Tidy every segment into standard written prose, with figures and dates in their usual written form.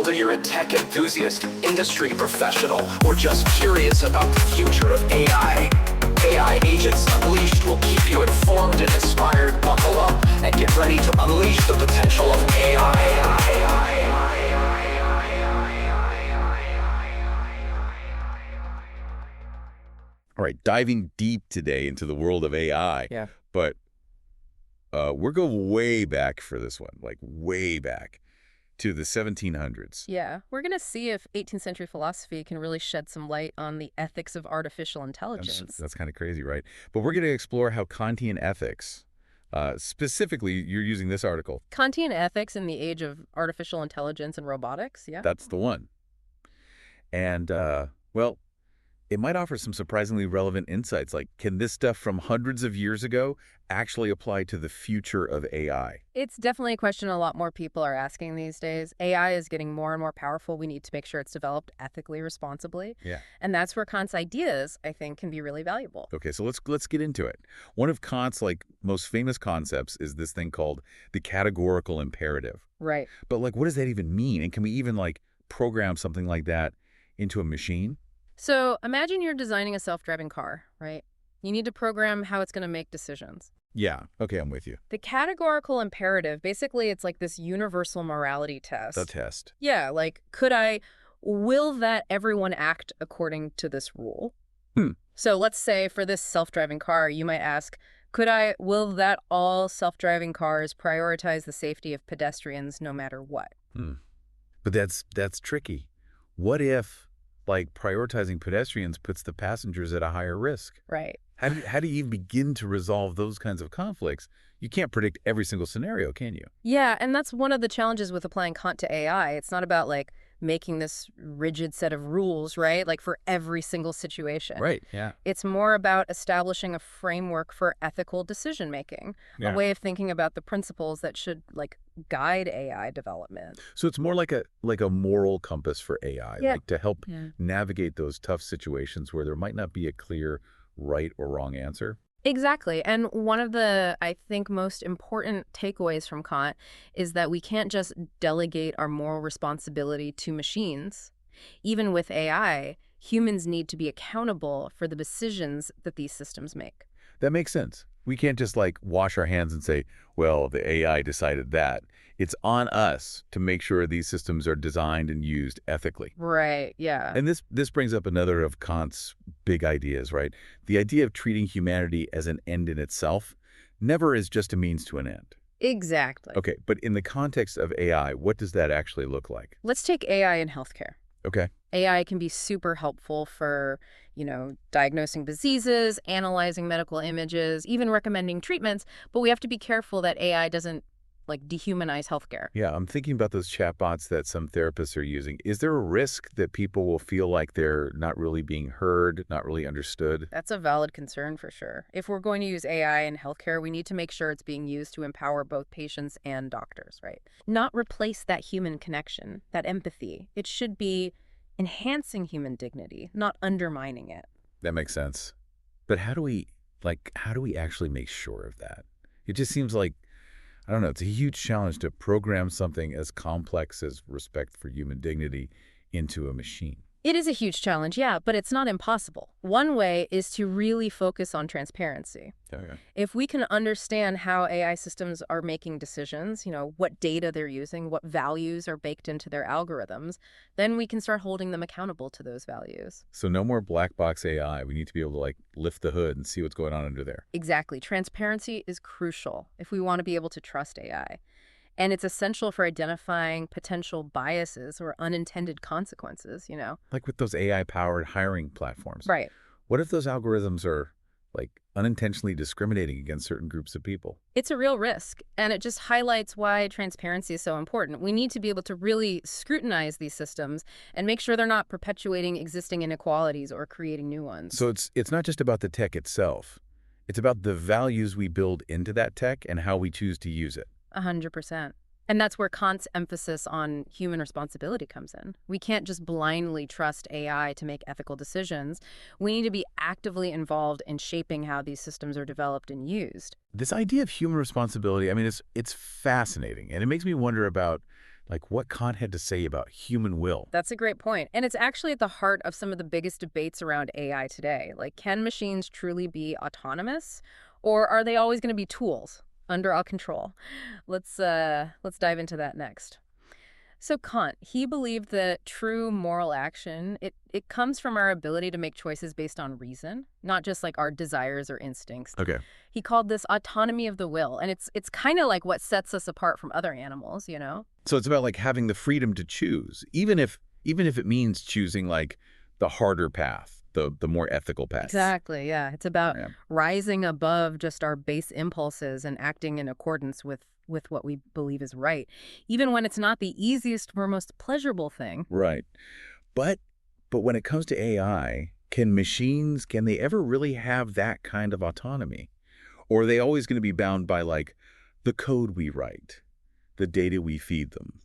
Whether you're a tech enthusiast, industry professional, or just curious about the future of AI Agents Unleashed will keep you informed and inspired. Buckle up and get ready to unleash the potential of AI. All right, diving deep today into the world of AI. Yeah. But we're going way back for this one, like way back to the 1700s. Yeah, we're going to see if 18th century philosophy can really shed some light on the ethics of artificial intelligence. That's kind of crazy, right? But we're going to explore how Kantian ethics, specifically, you're using this article. Kantian ethics in the age of artificial intelligence and robotics, yeah? That's the one. And, well, it might offer some surprisingly relevant insights, like can this stuff from hundreds of years ago actually apply to the future of AI? It's definitely a question a lot more people are asking these days. AI is getting more and more powerful. We need to make sure it's developed ethically, responsibly. Yeah. And that's where Kant's ideas, I think, can be really valuable. Okay, so let's get into it. One of Kant's most famous concepts is this thing called the categorical imperative. Right. But what does that even mean? And can we even program something like that into a machine? So imagine you're designing a self-driving car, right? You need to program how it's going to make decisions. Yeah, okay, I'm with you. The categorical imperative, basically, it's like this universal morality test. The test. Yeah, will that everyone act according to this rule? So let's say for this self-driving car, you might ask, will that all self-driving cars prioritize the safety of pedestrians no matter what? But that's tricky. What if prioritizing pedestrians puts the passengers at a higher risk? Right. How do you even begin to resolve those kinds of conflicts? You can't predict every single scenario, can you? Yeah, and that's one of the challenges with applying Kant to AI. It's not about making this rigid set of rules, right? For every single situation. Right, yeah. It's more about establishing a framework for ethical decision making, Yeah. a way of thinking about the principles that should guide AI development. So it's more like a moral compass for AI, Yeah. to help navigate those tough situations where there might not be a clear right or wrong answer. Exactly. And one of the, I think, most important takeaways from Kant is that we can't just delegate our moral responsibility to machines. Even with AI, humans need to be accountable for the decisions that these systems make. That makes sense. We can't just wash our hands and say, well, the AI decided that. It's on us to make sure these systems are designed and used ethically. Right, yeah. And this brings up another of Kant's big ideas, right? The idea of treating humanity as an end in itself never is just a means to an end. Exactly. Okay, but in the context of AI, what does that actually look like? Let's take AI in healthcare. Okay. AI can be super helpful for, diagnosing diseases, analyzing medical images, even recommending treatments, but we have to be careful that AI doesn't dehumanize healthcare. Yeah, I'm thinking about those chatbots that some therapists are using. Is there a risk that people will feel like they're not really being heard, not really understood? That's a valid concern for sure. If we're going to use AI in healthcare, we need to make sure it's being used to empower both patients and doctors, right? Not replace that human connection, that empathy. It should be enhancing human dignity, not undermining it. That makes sense. But how do we actually make sure of that? It just seems like, I don't know, it's a huge challenge to program something as complex as respect for human dignity into a machine. It is a huge challenge, yeah, but it's not impossible. One way is to really focus on transparency. Okay. If we can understand how AI systems are making decisions, what data they're using, what values are baked into their algorithms, then we can start holding them accountable to those values. So no more black box AI. We need to be able to lift the hood and see what's going on under there. Exactly. Transparency is crucial if we want to be able to trust AI. And it's essential for identifying potential biases or unintended consequences, Like with those AI-powered hiring platforms. Right. What if those algorithms are, unintentionally discriminating against certain groups of people? It's a real risk, and it just highlights why transparency is so important. We need to be able to really scrutinize these systems and make sure they're not perpetuating existing inequalities or creating new ones. So it's not just about the tech itself. It's about the values we build into that tech and how we choose to use it. 100%. And that's where Kant's emphasis on human responsibility comes in. We can't just blindly trust AI to make ethical decisions. We need to be actively involved in shaping how these systems are developed and used. This idea of human responsibility, I mean, it's fascinating. And it makes me wonder about like what Kant had to say about human will. That's a great point. And it's actually at the heart of some of the biggest debates around AI today. Like, can machines truly be autonomous, or are they always going to be tools under our control? Let's dive into that next. So Kant, he believed that true moral action, it comes from our ability to make choices based on reason, not just like our desires or instincts. Okay. He called this autonomy of the will, and it's kind of like what sets us apart from other animals, you know? So it's about like having the freedom to choose, even if it means choosing like the harder path, the more ethical path. Exactly, yeah. It's about Yeah. rising above just our base impulses and acting in accordance with what we believe is right, even when it's not the easiest or most pleasurable thing. Right. But when it comes to AI, can they ever really have that kind of autonomy? Or are they always going to be bound by like the code we write, the data we feed them?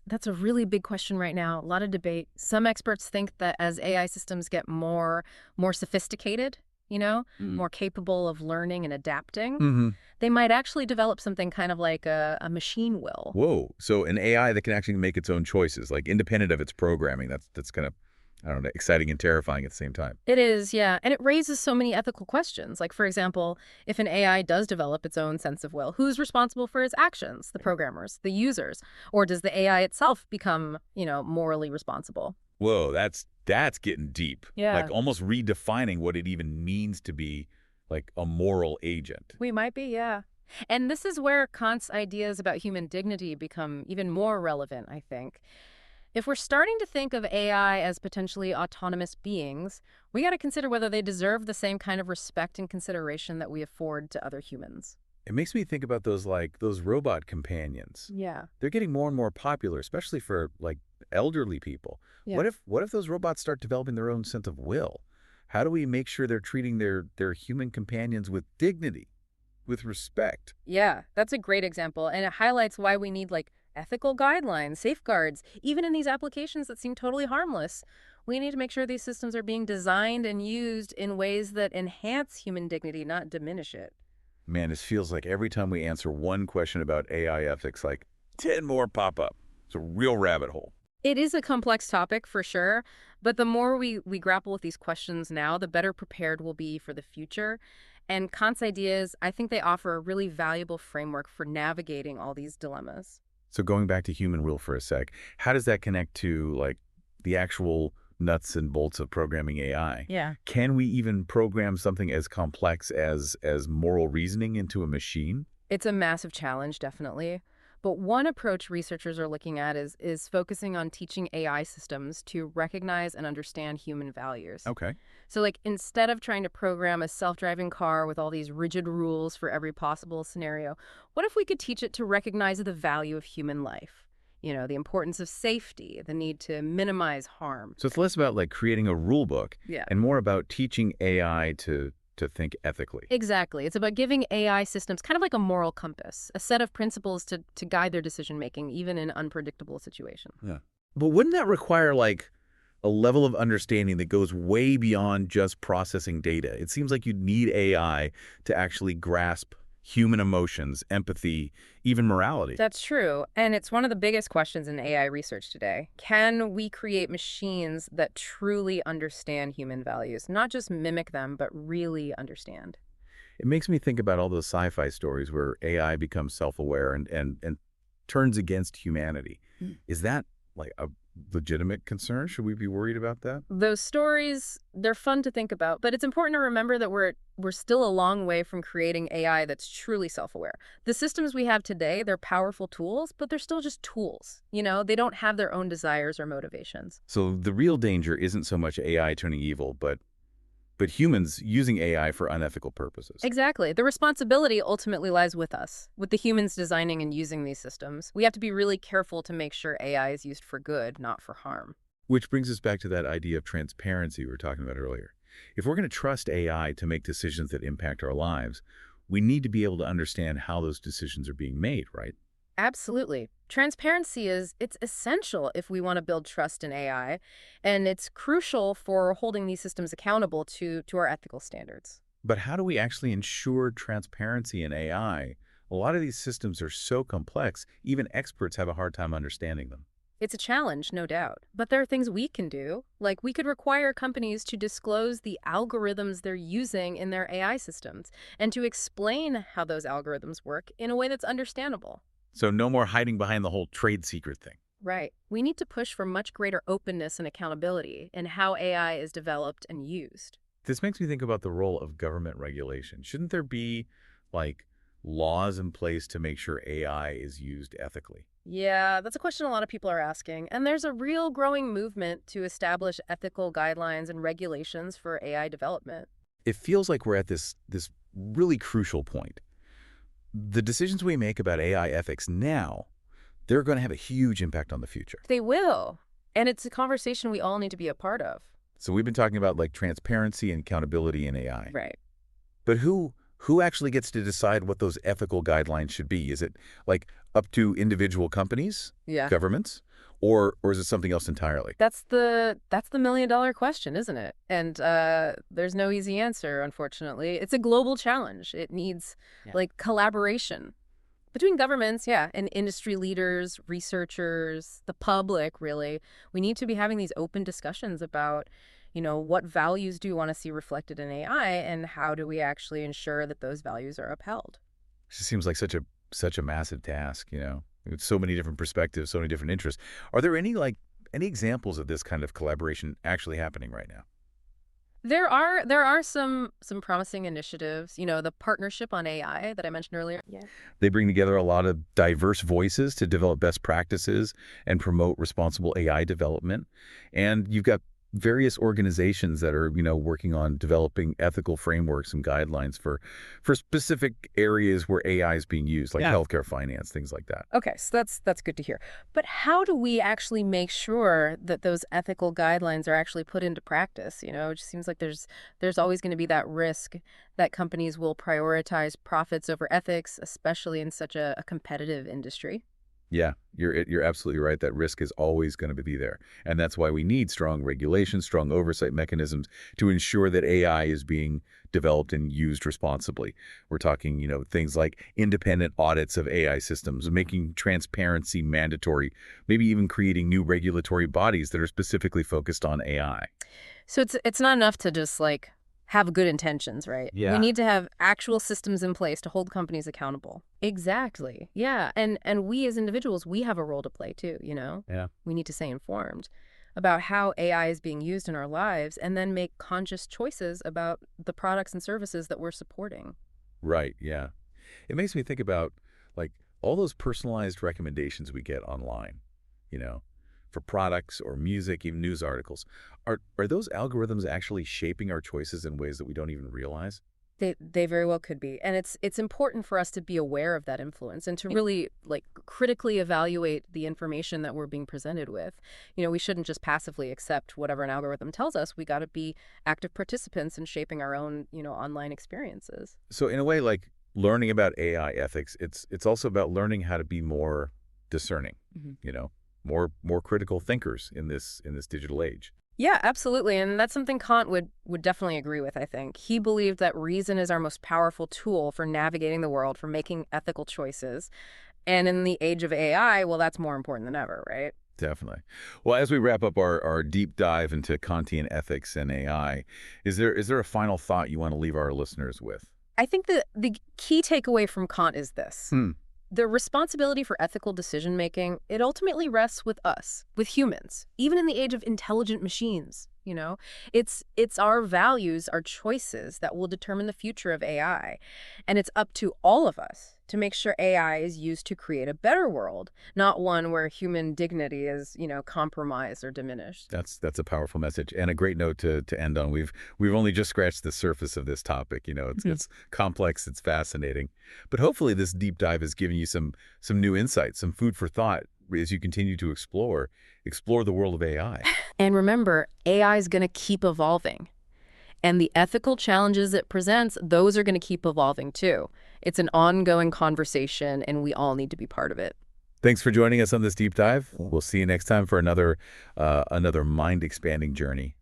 That's a really big question right now. A lot of debate. Some experts think that as AI systems get more sophisticated, you know, more capable of learning and adapting, Mm-hmm. they might actually develop something kind of like a machine will. Whoa. So an AI that can actually make its own choices, like independent of its programming. That's kind of, I don't know, exciting and terrifying at the same time. It is, yeah. And it raises so many ethical questions. Like, for example, if an AI does develop its own sense of will, who's responsible for its actions? The programmers, the users? Or does the AI itself become, morally responsible? Whoa, that's getting deep. Yeah. Like almost redefining what it even means to be like a moral agent. We might be, yeah. And this is where Kant's ideas about human dignity become even more relevant, I think. If we're starting to think of AI as potentially autonomous beings, we got to consider whether they deserve the same kind of respect and consideration that we afford to other humans. It makes me think about those robot companions. Yeah. They're getting more and more popular, especially for like elderly people. Yeah. What if those robots start developing their own sense of will? How do we make sure they're treating their human companions with dignity, with respect? Yeah, that's a great example. And it highlights why we need ethical guidelines, safeguards, even in these applications that seem totally harmless. We need to make sure these systems are being designed and used in ways that enhance human dignity, not diminish it. Man, this feels like every time we answer one question about AI ethics, like 10 more pop up. It's a real rabbit hole. It is a complex topic for sure, but the more we grapple with these questions now, the better prepared we'll be for the future. And Kant's ideas, I think they offer a really valuable framework for navigating all these dilemmas. So going back to human will for a sec, how does that connect to like the actual nuts and bolts of programming AI? Yeah. Can we even program something as complex as moral reasoning into a machine? It's a massive challenge, definitely. But one approach researchers are looking at is focusing on teaching AI systems to recognize and understand human values. Okay. So instead of trying to program a self-driving car with all these rigid rules for every possible scenario, what if we could teach it to recognize the value of human life? The importance of safety, the need to minimize harm. So it's less about like creating a rule book Yeah. and more about teaching AI to think ethically. Exactly. It's about giving AI systems kind of like a moral compass, a set of principles to guide their decision-making, even in unpredictable situations. Yeah. But wouldn't that require like a level of understanding that goes way beyond just processing data? It seems like you'd need AI to actually grasp human emotions, empathy, even morality. That's true. And it's one of the biggest questions in AI research today. Can we create machines that truly understand human values? Not just mimic them, but really understand. It makes me think about all those sci-fi stories where AI becomes self-aware and turns against humanity. Is that like a legitimate concern? Should we be worried about that? Those stories, they're fun to think about, but it's important to remember that we're still a long way from creating AI that's truly self-aware. The systems we have today, they're powerful tools, but they're still just tools. They don't have their own desires or motivations. So the real danger isn't so much AI turning evil, but humans using AI for unethical purposes. Exactly. The responsibility ultimately lies with us, with the humans designing and using these systems. We have to be really careful to make sure AI is used for good, not for harm. Which brings us back to that idea of transparency we were talking about earlier. If we're going to trust AI to make decisions that impact our lives, we need to be able to understand how those decisions are being made, right? Absolutely. Transparency it's essential if we want to build trust in AI, and it's crucial for holding these systems accountable to our ethical standards. But how do we actually ensure transparency in AI A lot of these systems are so complex, even experts have a hard time understanding them. It's a challenge, no doubt. But there are things we can do. Like we could require companies to disclose the algorithms they're using in their AI systems and to explain how those algorithms work in a way that's understandable. So no more hiding behind the whole trade secret thing. Right. We need to push for much greater openness and accountability in how AI is developed and used. This makes me think about the role of government regulation. Shouldn't there be, like, laws in place to make sure AI is used ethically? Yeah, that's a question a lot of people are asking. And there's a real growing movement to establish ethical guidelines and regulations for AI development. It feels like we're at this really crucial point. The decisions we make about AI ethics now, they're going to have a huge impact on the future. They will. And it's a conversation we all need to be a part of. So we've been talking about like transparency and accountability in AI. Right. But who actually gets to decide what those ethical guidelines should be? Is it like up to individual companies, Yeah. governments, or is it something else entirely? That's the million-dollar question, isn't it? And there's no easy answer, unfortunately. It's a global challenge. It needs like collaboration between governments, and industry leaders, researchers, the public, really. We need to be having these open discussions about, what values do you want to see reflected in AI and how do we actually ensure that those values are upheld? It just seems like such a massive task, with so many different perspectives, so many different interests. Are there any examples of this kind of collaboration actually happening right now? There are some promising initiatives. The partnership on AI that I mentioned earlier. Yeah. They bring together a lot of diverse voices to develop best practices and promote responsible AI development. And you've got various organizations that are, working on developing ethical frameworks and guidelines for specific areas where AI is being used, like healthcare, finance, things like that. Okay, so that's good to hear. But how do we actually make sure that those ethical guidelines are actually put into practice? It just seems like there's always going to be that risk that companies will prioritize profits over ethics, especially in such a competitive industry. Yeah, you're absolutely right. That risk is always going to be there. And that's why we need strong regulations, strong oversight mechanisms to ensure that AI is being developed and used responsibly. We're talking, things like independent audits of AI systems, making transparency mandatory, maybe even creating new regulatory bodies that are specifically focused on AI. So it's not enough to just have good intentions, right? Yeah. We need to have actual systems in place to hold companies accountable. Exactly. Yeah. And we as individuals, we have a role to play too, Yeah. We need to stay informed about how AI is being used in our lives and then make conscious choices about the products and services that we're supporting. Right, yeah. It makes me think about, all those personalized recommendations we get online, for products or music, even news articles. Are those algorithms actually shaping our choices in ways that we don't even realize? They very well could be. And it's important for us to be aware of that influence and to really critically evaluate the information that we're being presented with. We shouldn't just passively accept whatever an algorithm tells us. We got to be active participants in shaping our own, online experiences. So in a way, learning about AI ethics, it's also about learning how to be more discerning, more critical thinkers in this digital age. Yeah, absolutely. And that's something Kant would definitely agree with, I think. He believed that reason is our most powerful tool for navigating the world, for making ethical choices. And in the age of AI, well, that's more important than ever, right? Definitely. Well, as we wrap up our deep dive into Kantian ethics and AI, is there a final thought you want to leave our listeners with? I think the key takeaway from Kant is this. The responsibility for ethical decision-making, it ultimately rests with us, with humans, even in the age of intelligent machines, It's our values, our choices that will determine the future of AI. And it's up to all of us to make sure AI is used to create a better world, not one where human dignity is, compromised or diminished. That's a powerful message and a great note to end on. We've only just scratched the surface of this topic. It's complex, it's fascinating. But hopefully this deep dive has given you some new insights, some food for thought as you continue to explore the world of AI. And remember, AI is going to keep evolving. And the ethical challenges it presents, those are going to keep evolving too. It's an ongoing conversation, and we all need to be part of it. Thanks for joining us on this deep dive. We'll see you next time for another mind-expanding journey.